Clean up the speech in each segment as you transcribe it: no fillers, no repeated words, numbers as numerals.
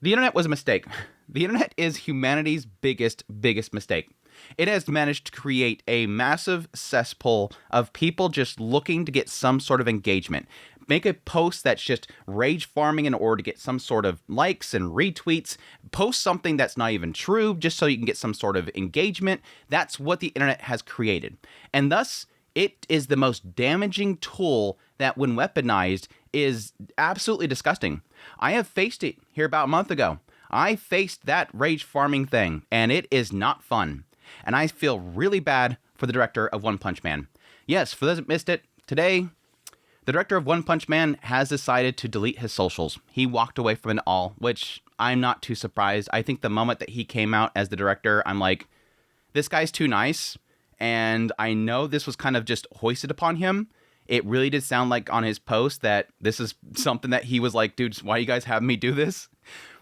The internet was a mistake. The internet is humanity's biggest mistake. It has managed to create a massive cesspool of people just looking to get some sort of engagement. Make a post that's just rage farming in order to get some sort of likes and retweets. Post something that's not even true just so you can get some sort of engagement. That's what the internet has created. And thus, it is the most damaging tool that, when weaponized, is absolutely disgusting. I have faced it here about a month ago. I faced that rage farming thing, and it is not fun. And I feel really bad for the director of One Punch Man. Yes, for those that missed it, today, the director of One Punch Man has decided to delete his socials. He walked away from it all, which I'm not too surprised. I think the moment that he came out as the director, I'm like, this guy's too nice. And I know this was kind of just hoisted upon him. It really did sound like on his post that this is something that he was like, dude, why you guys have me do this?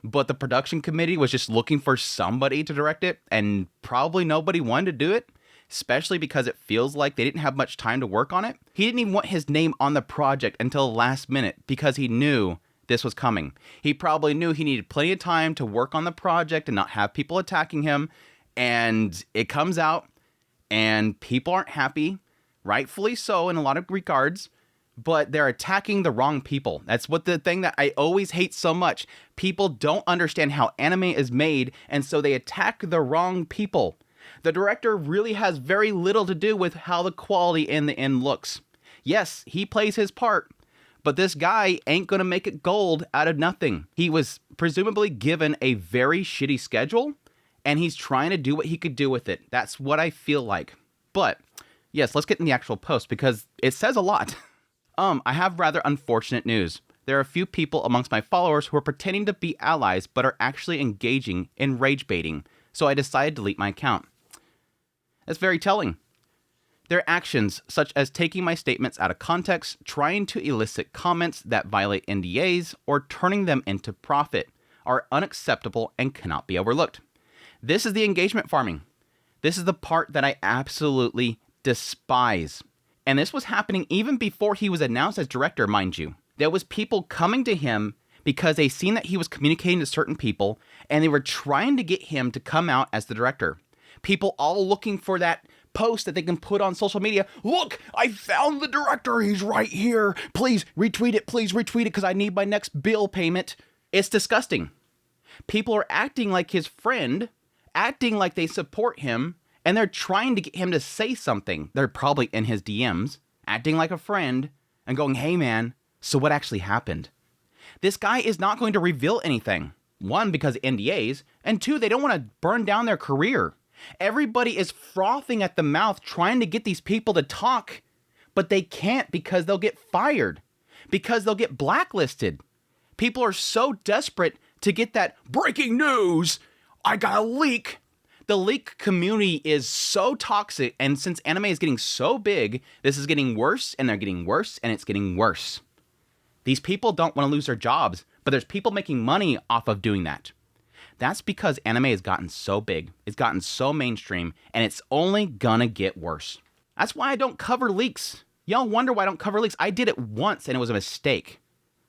But the production committee was just looking for somebody to direct it, and probably nobody wanted to do it, especially because it feels like they didn't have much time to work on it. He didn't even want his name on the project until the last minute because he knew this was coming. He probably knew he needed plenty of time to work on the project and not have people attacking him, and it comes out, and people aren't happy, rightfully so in a lot of regards, but they're attacking the wrong people. That's what the thing that I always hate so much. People don't understand how anime is made, and so they attack the wrong people. The director really has very little to do with how the quality in the end looks. Yes, he plays his part, but this guy ain't gonna make it gold out of nothing. He was presumably given a very shitty schedule, and he's trying to do what he could do with it. That's what I feel like. But yes, let's get in the actual post because it says a lot. I have rather unfortunate news. There are a few people amongst my followers who are pretending to be allies but are actually engaging in rage baiting, so I decided to delete my account. That's very telling. Their actions, such as taking my statements out of context, trying to elicit comments that violate NDAs, or turning them into profit, are unacceptable and cannot be overlooked. This is the engagement farming. This is the part that I absolutely despise. And this was happening even before he was announced as director, mind you. There was people coming to him because they seen that he was communicating to certain people, and they were trying to get him to come out as the director. People all looking for that post that they can put on social media. Look, I found the director. He's right here. Please retweet it because I need my next bill payment. It's disgusting. People are acting like his friend, acting like they support him, and they're trying to get him to say something. They're probably in his DMs, acting like a friend, and going, hey man, so what actually happened? This guy is not going to reveal anything. One, because of NDAs, and two, they don't want to burn down their career. Everybody is frothing at the mouth trying to get these people to talk, but they can't because they'll get fired, because they'll get blacklisted. People are so desperate to get that breaking news, I got a leak. The leak community is so toxic, and since anime is getting so big, this is getting worse, and they're getting worse, and it's getting worse. These people don't want to lose their jobs, but there's people making money off of doing that. That's because anime has gotten so big, it's gotten so mainstream, and it's only gonna get worse. That's why I don't cover leaks. Y'all wonder why I don't cover leaks. I did it once, and it was a mistake.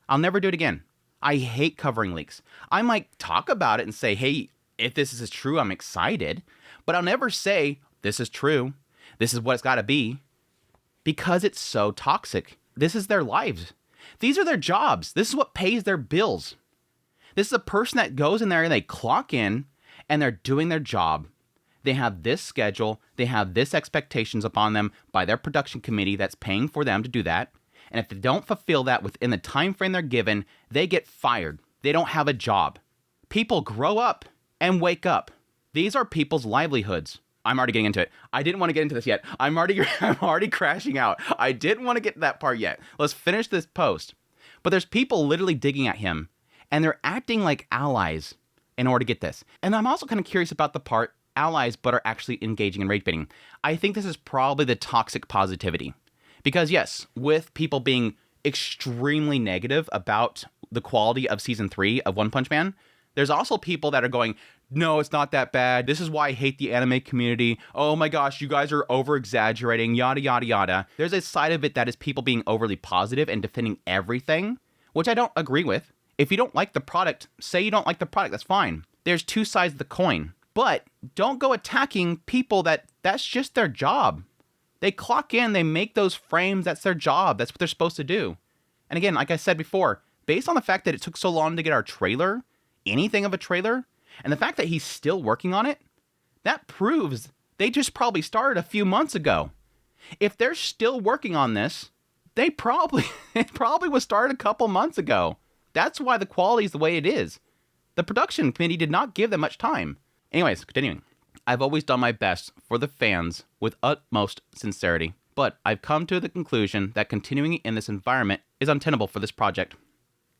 I'll never do it again. I hate covering leaks. I might talk about it and say, hey, if this is true, I'm excited, but I'll never say, this is true, this is what it's gotta be, because it's so toxic. This is their lives. These are their jobs. This is what pays their bills. This is a person that goes in there and they clock in and they're doing their job. They have this schedule, they have this expectations upon them by their production committee that's paying for them to do that, and if they don't fulfill that within the time frame they're given, they get fired. They don't have a job. People grow up and wake up. These are people's livelihoods. I'm already getting into it. I didn't want to get into this yet. I'm already crashing out. I didn't want to get to that part yet. Let's finish this post. But there's people literally digging at him, and they're acting like allies in order to get this. And I'm also kind of curious about the part allies but are actually engaging in rage baiting. I think this is probably the toxic positivity. Because yes, with people being extremely negative about the quality of season 3 of One Punch Man, there's also people that are going, no, it's not that bad. This is why I hate the anime community. Oh my gosh, you guys are over-exaggerating, yada, yada, yada. There's a side of it that is people being overly positive and defending everything, which I don't agree with. If you don't like the product, say you don't like the product. That's fine. There's two sides of the coin. But don't go attacking people that's just their job. They clock in, they make those frames, that's their job. That's what they're supposed to do. And again, like I said before, based on the fact that it took so long to get our trailer, anything of a trailer, and the fact that he's still working on it, that proves they just probably started a few months ago. If they're still working on this, it probably was started a couple months ago. That's why the quality is the way it is. The production committee did not give them much time. Anyways, continuing. I've always done my best for the fans with utmost sincerity, but I've come to the conclusion that continuing in this environment is untenable for this project.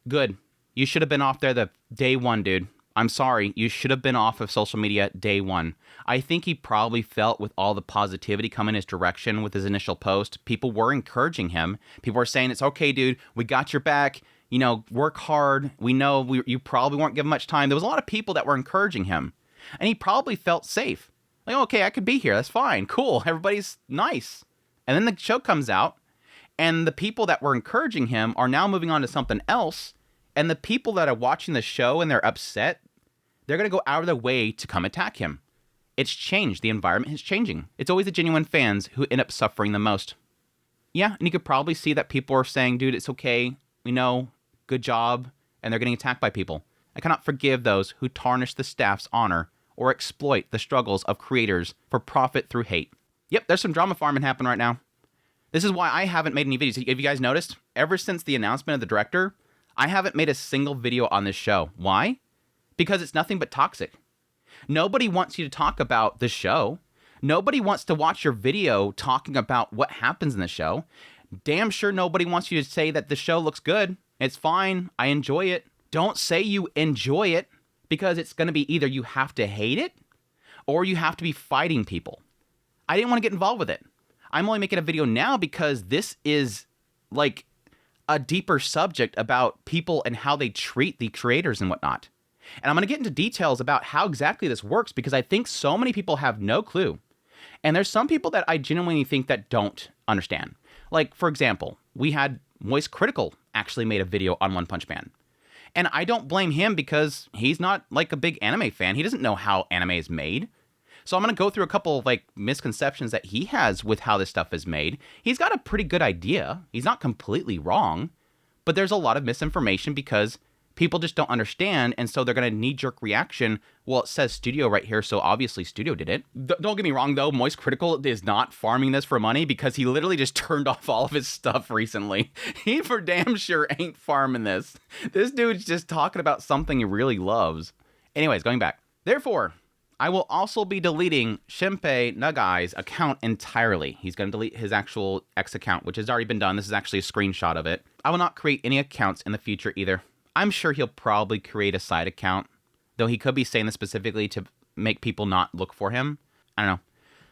Good. You should have been off there the day one, dude. I'm sorry. You should have been off of social media day one. I think he probably felt with all the positivity coming his direction with his initial post, people were encouraging him. People were saying, it's okay, dude. We got your back. You know, work hard. We know you probably weren't given much time. There was a lot of people that were encouraging him. And he probably felt safe. Like, okay, I could be here. That's fine. Cool. Everybody's nice. And then the show comes out, and the people that were encouraging him are now moving on to something else. And the people that are watching the show and they're upset, they're going to go out of their way to come attack him. It's changed. The environment is changing. It's always the genuine fans who end up suffering the most. Yeah, and you could probably see that people are saying, dude, it's okay. We know. Good job. And they're getting attacked by people. I cannot forgive those who tarnish the staff's honor or exploit the struggles of creators for profit through hate. Yep, there's some drama farming happening right now. This is why I haven't made any videos. Have you guys noticed? Ever since the announcement of the director, I haven't made a single video on this show. Why? Because it's nothing but toxic. Nobody wants you to talk about the show. Nobody wants to watch your video talking about what happens in the show. Damn sure nobody wants you to say that the show looks good. It's fine. I enjoy it. Don't say you enjoy it, because it's going to be either you have to hate it or you have to be fighting people. I didn't want to get involved with it. I'm only making a video now because this is like a deeper subject about people and how they treat the creators and whatnot. And I'm going to get into details about how exactly this works because I think so many people have no clue. And there's some people that I genuinely think that don't understand. Like, for example, we had Moist Critical actually made a video on One Punch Man. And I don't blame him because he's not like a big anime fan. He doesn't know how anime is made. So I'm going to go through a couple of like misconceptions that he has with how this stuff is made. He's got a pretty good idea. He's not completely wrong, but there's a lot of misinformation because people just don't understand. And so they're going to knee-jerk reaction. Well, it says studio right here, so obviously studio did it. Don't get me wrong, though. Moist Critical is not farming this for money because he literally just turned off all of his stuff recently. He for damn sure ain't farming this. This dude's just talking about something he really loves. Anyways, going back. Therefore, I will also be deleting Shinpei Nagai's account entirely. He's going to delete his actual X account, which has already been done. This is actually a screenshot of it. I will not create any accounts in the future either. I'm sure he'll probably create a side account, though he could be saying this specifically to make people not look for him. I don't know.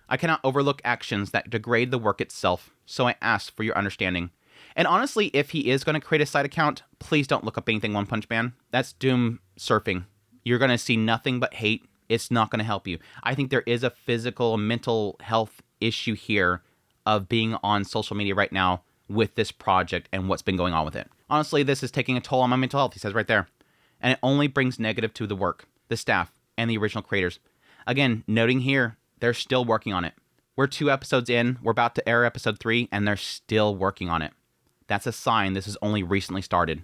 I cannot overlook actions that degrade the work itself, so I ask for your understanding. And honestly, if he is going to create a side account, please don't look up anything One Punch Man. That's doom surfing. You're going to see nothing but hate. It's not going to help you. I think there is a physical, mental health issue here of being on social media right now with this project and what's been going on with it. Honestly, this is taking a toll on my mental health, he says right there. And it only brings negative to the work, the staff, and the original creators. Again, noting here, they're still working on it. We're 2 episodes in, we're about to air episode 3, and they're still working on it. That's a sign this has only recently started.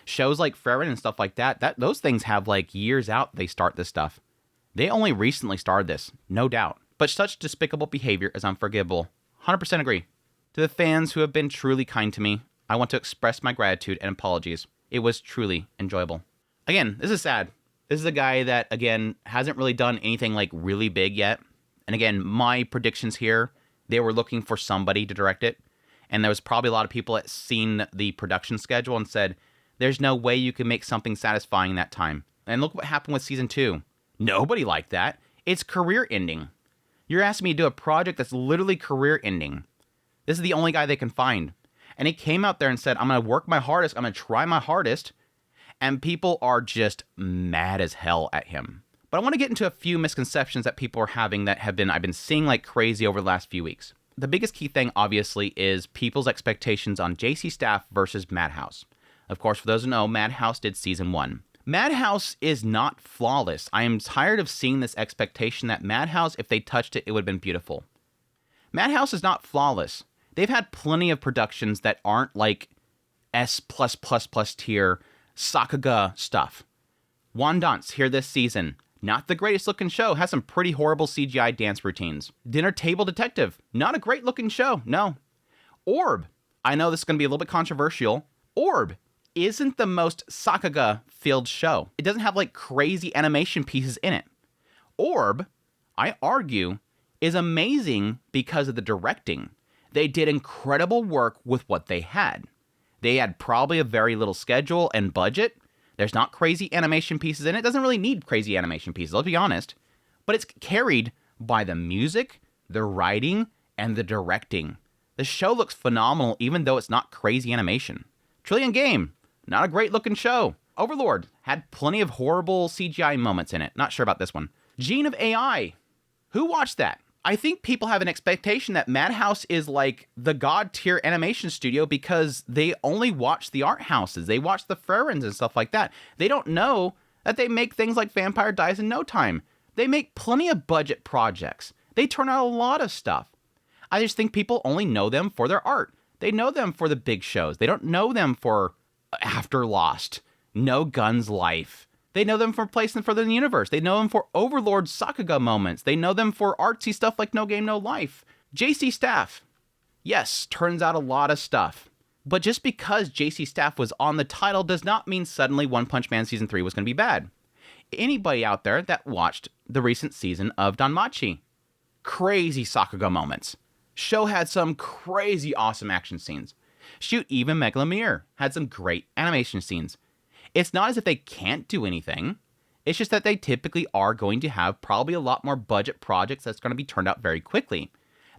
Shows like Frerin and stuff like that, those things have like years out they start this stuff. They only recently started this, no doubt. But such despicable behavior is unforgivable. 100% agree. To the fans who have been truly kind to me, I want to express my gratitude and apologies. It was truly enjoyable. Again, this is sad. This is a guy that, again, hasn't really done anything like really big yet. And again, my predictions here, they were looking for somebody to direct it. And there was probably a lot of people that seen the production schedule and said, there's no way you can make something satisfying in that time. And look what happened with season 2. Nobody liked that. It's career ending. You're asking me to do a project that's literally career ending. This is the only guy they can find. And he came out there and said, I'm going to work my hardest. I'm going to try my hardest. And people are just mad as hell at him. But I want to get into a few misconceptions that people are having that I've been seeing like crazy over the last few weeks. The biggest key thing, obviously, is people's expectations on JCStaff versus Madhouse. Of course, for those who know, Madhouse did season 1. Madhouse is not flawless. I am tired of seeing this expectation that Madhouse, if they touched it, it would have been beautiful. Madhouse is not flawless. They've had plenty of productions that aren't like S+++ tier Sakuga stuff. Wandance here this season. Not the greatest looking show. Has some pretty horrible CGI dance routines. Dinner Table Detective. Not a great looking show. No. Orb. I know this is going to be a little bit controversial. Orb isn't the most Sakuga-filled show. It doesn't have like crazy animation pieces in it. Orb, I argue, is amazing because of the directing. They did incredible work with what they had. They had probably a very little schedule and budget. There's not crazy animation pieces in it. It doesn't really need crazy animation pieces, let's be honest. But it's carried by the music, the writing, and the directing. The show looks phenomenal even though it's not crazy animation. Trillion Game, not a great looking show. Overlord had plenty of horrible CGI moments in it. Not sure about this one. Gene of AI. Who watched that? I think people have an expectation that Madhouse is like the god tier animation studio because they only watch the art houses. They watch the Frerens and stuff like that. They don't know that they make things like Vampire Dies in No Time. They make plenty of budget projects. They turn out a lot of stuff. I just think people only know them for their art. They know them for the big shows. They don't know them for After Lost, No Guns Life. They know them for Place and Further in the Universe. They know them for Overlord Sakuga moments. They know them for artsy stuff like No Game, No Life. JCStaff. Yes, turns out a lot of stuff. But just because JCStaff was on the title does not mean suddenly One Punch Man Season 3 was going to be bad. Anybody out there that watched the recent season of Danmachi? Crazy Sakuga moments. Show had some crazy awesome action scenes. Shoot, even Megalomir had some great animation scenes. It's not as if they can't do anything. It's just that they typically are going to have probably a lot more budget projects that's going to be turned out very quickly.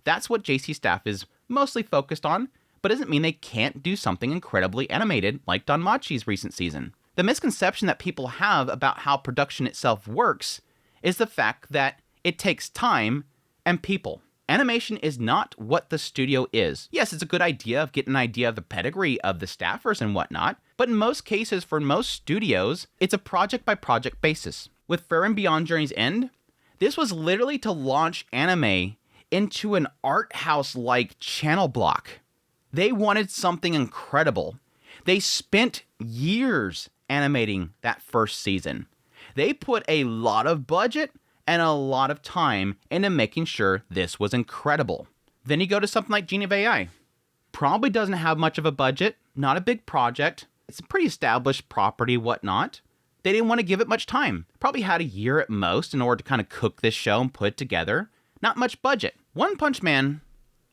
That's what JCStaff is mostly focused on, but doesn't mean they can't do something incredibly animated like Danmachi's recent season. The misconception that people have about how production itself works is the fact that it takes time and people. Animation is not what the studio is. Yes, it's a good idea of getting an idea of the pedigree of the staffers and whatnot, but in most cases, for most studios, it's a project-by-project basis. With Frieren Beyond Journey's End, this was literally to launch anime into an art house-like channel block. They wanted something incredible. They spent years animating that first season. They put a lot of budget and a lot of time into making sure this was incredible. Then you go to something like Gene of AI. Probably doesn't have much of a budget, not a big project. It's a pretty established property, whatnot. They didn't want to give it much time. Probably had a year at most in order to kind of cook this show and put it together. Not much budget. One Punch Man,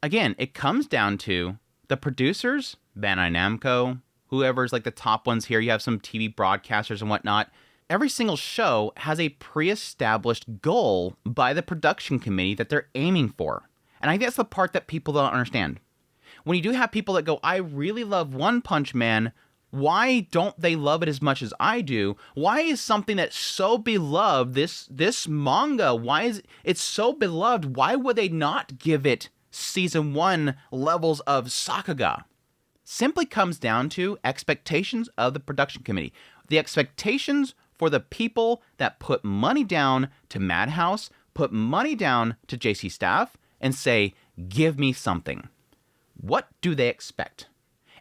again, it comes down to the producers, Bandai Namco, whoever's like the top ones here. You have some TV broadcasters and whatnot. Every single show has a pre-established goal by the production committee that they're aiming for. And I think that's the part that people don't understand. When you do have people that go, I really love One Punch Man, why don't they love it as much as I do? Why is something that's so beloved, this manga, why is it so beloved? Why would they not give it season 1 levels of Sakuga? Simply comes down to expectations of the production committee. The expectations for the people that put money down to Madhouse, put money down to JCStaff, and say, give me something. What do they expect?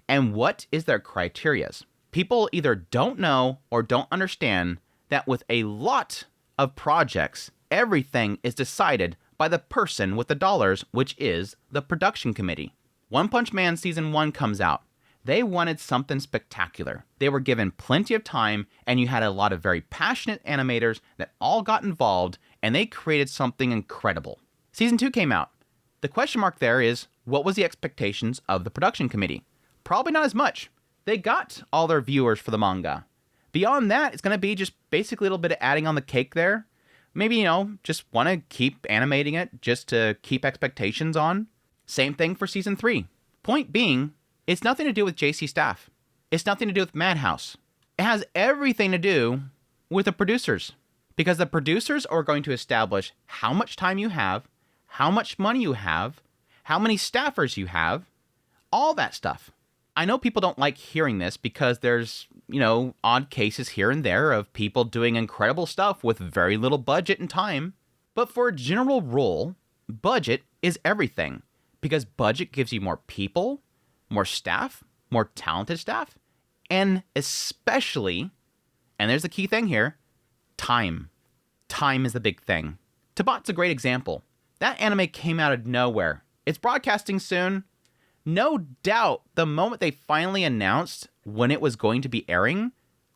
And what is their criterias? People either don't know or don't understand that with a lot of projects, everything is decided by the person with the dollars, which is the production committee. One Punch Man Season 1 comes out. They wanted something spectacular. They were given plenty of time, and you had a lot of very passionate animators that all got involved, and they created something incredible. Season 2 came out. The question mark there is, what was the expectations of the production committee? Probably not as much. They got all their viewers for the manga. Beyond that, it's going to be just basically a little bit of adding on the cake there. Maybe, just want to keep animating it just to keep expectations on. Same thing for Season 3. Point being, it's nothing to do with JCStaff. It's nothing to do with Madhouse. It has everything to do with the producers. Because the producers are going to establish how much time you have, how much money you have, how many staffers you have, all that stuff. I know people don't like hearing this because there's, odd cases here and there of people doing incredible stuff with very little budget and time. But for a general rule, budget is everything, because budget gives you more people, more staff, more talented staff, and especially, and there's the key thing here, time. Time is the big thing. Tabat's a great example. That anime came out of nowhere. It's broadcasting soon. No doubt the moment they finally announced when it was going to be airing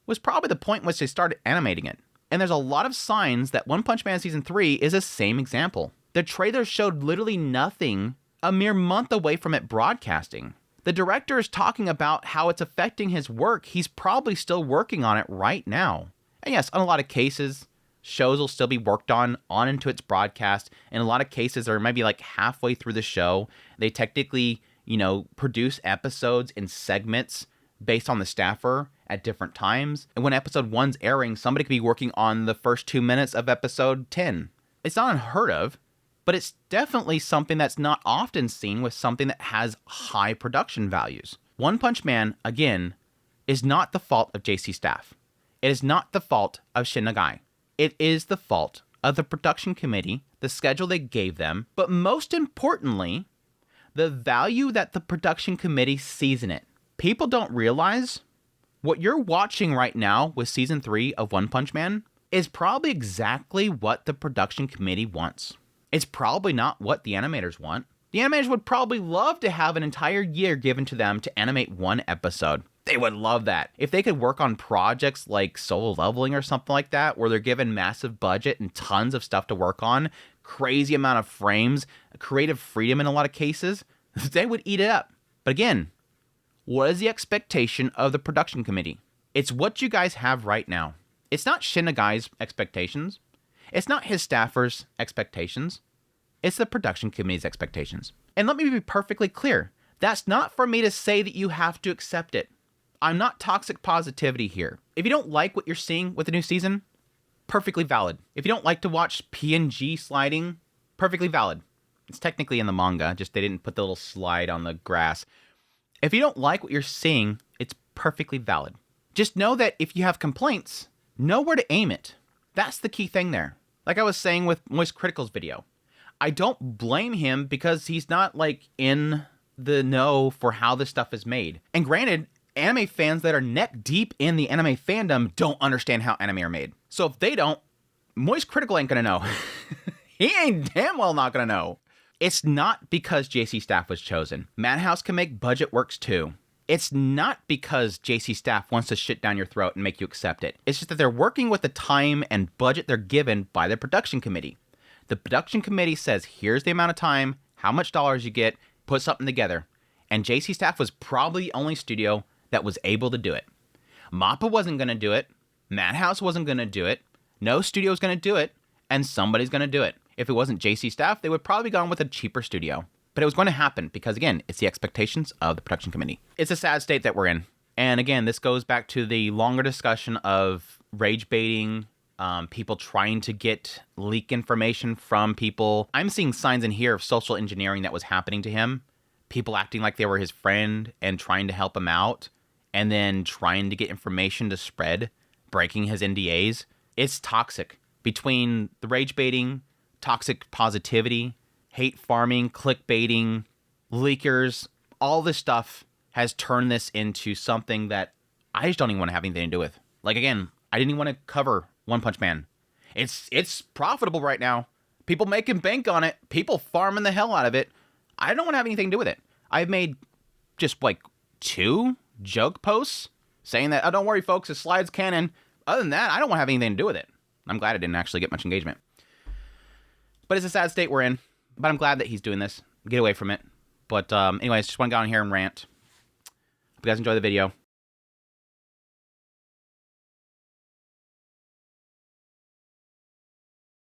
was probably the point in which they started animating it. And there's a lot of signs that One Punch Man Season 3 is the same example. The trailer showed literally nothing a mere month away from it broadcasting. The director is talking about how it's affecting his work. He's probably still working on it right now. And yes, in a lot of cases, shows will still be worked on into its broadcast. In a lot of cases, they're maybe like halfway through the show. They technically, produce episodes in segments based on the staffer at different times. And when episode 1's airing, somebody could be working on the first 2 minutes of episode 10. It's not unheard of, but it's definitely something that's not often seen with something that has high production values. One Punch Man, again, is not the fault of JCStaff. It is not the fault of Shinpei Nagai. It is the fault of the production committee, the schedule they gave them, but most importantly, the value that the production committee sees in it. People don't realize what you're watching right now with Season 3 of One Punch Man is probably exactly what the production committee wants. It's probably not what the animators want. The animators would probably love to have an entire year given to them to animate one episode. They would love that. If they could work on projects like Solo Leveling or something like that, where they're given massive budget and tons of stuff to work on, crazy amount of frames, creative freedom in a lot of cases, they would eat it up. But again, what is the expectation of the production committee? It's what you guys have right now. It's not Shinpei Nagai's expectations. It's not his staffers' expectations. It's the production committee's expectations. And let me be perfectly clear. That's not for me to say that you have to accept it. I'm not toxic positivity here. If you don't like what you're seeing with the new season, perfectly valid. If you don't like to watch PNG sliding, perfectly valid. It's technically in the manga, just they didn't put the little slide on the grass. If you don't like what you're seeing, it's perfectly valid. Just know that if you have complaints, know where to aim it. That's the key thing there. Like I was saying with Moist Critical's video, I don't blame him because he's not in the know for how this stuff is made. And granted, anime fans that are neck deep in the anime fandom don't understand how anime are made. So if they don't, Moist Critical ain't gonna know. He ain't damn well not gonna know. It's not because JCStaff was chosen. Madhouse can make budget works too. It's not because JCStaff wants to shit down your throat and make you accept it. It's just that they're working with the time and budget they're given by the production committee. The production committee says, here's the amount of time, how much dollars you get, put something together. And JCStaff was probably the only studio that was able to do it. MAPPA wasn't going to do it. Madhouse wasn't going to do it. No studio was going to do it. And somebody's going to do it. If it wasn't JCStaff, they would probably gone with a cheaper studio. But it was going to happen because, again, it's the expectations of the production committee. It's a sad state that we're in. And again, this goes back to the longer discussion of rage baiting, people trying to get leak information from people. I'm seeing signs in here of social engineering that was happening to him. People acting like they were his friend and trying to help him out, and then trying to get information to spread, breaking his NDAs. It's toxic. Between the rage baiting, toxic positivity, hate farming, clickbaiting, leakers, all this stuff has turned this into something that I just don't even want to have anything to do with. Again, I didn't even want to cover One Punch Man. It's profitable right now. People making bank on it. People farming the hell out of it. I don't want to have anything to do with it. I've made just 2 joke posts saying that, oh, don't worry, folks, the slide's canon. Other than that, I don't want to have anything to do with it. I'm glad it didn't actually get much engagement. But it's a sad state we're in. But I'm glad that he's doing this. Get away from it. But anyways, just want to go on here and rant. Hope you guys enjoy the video.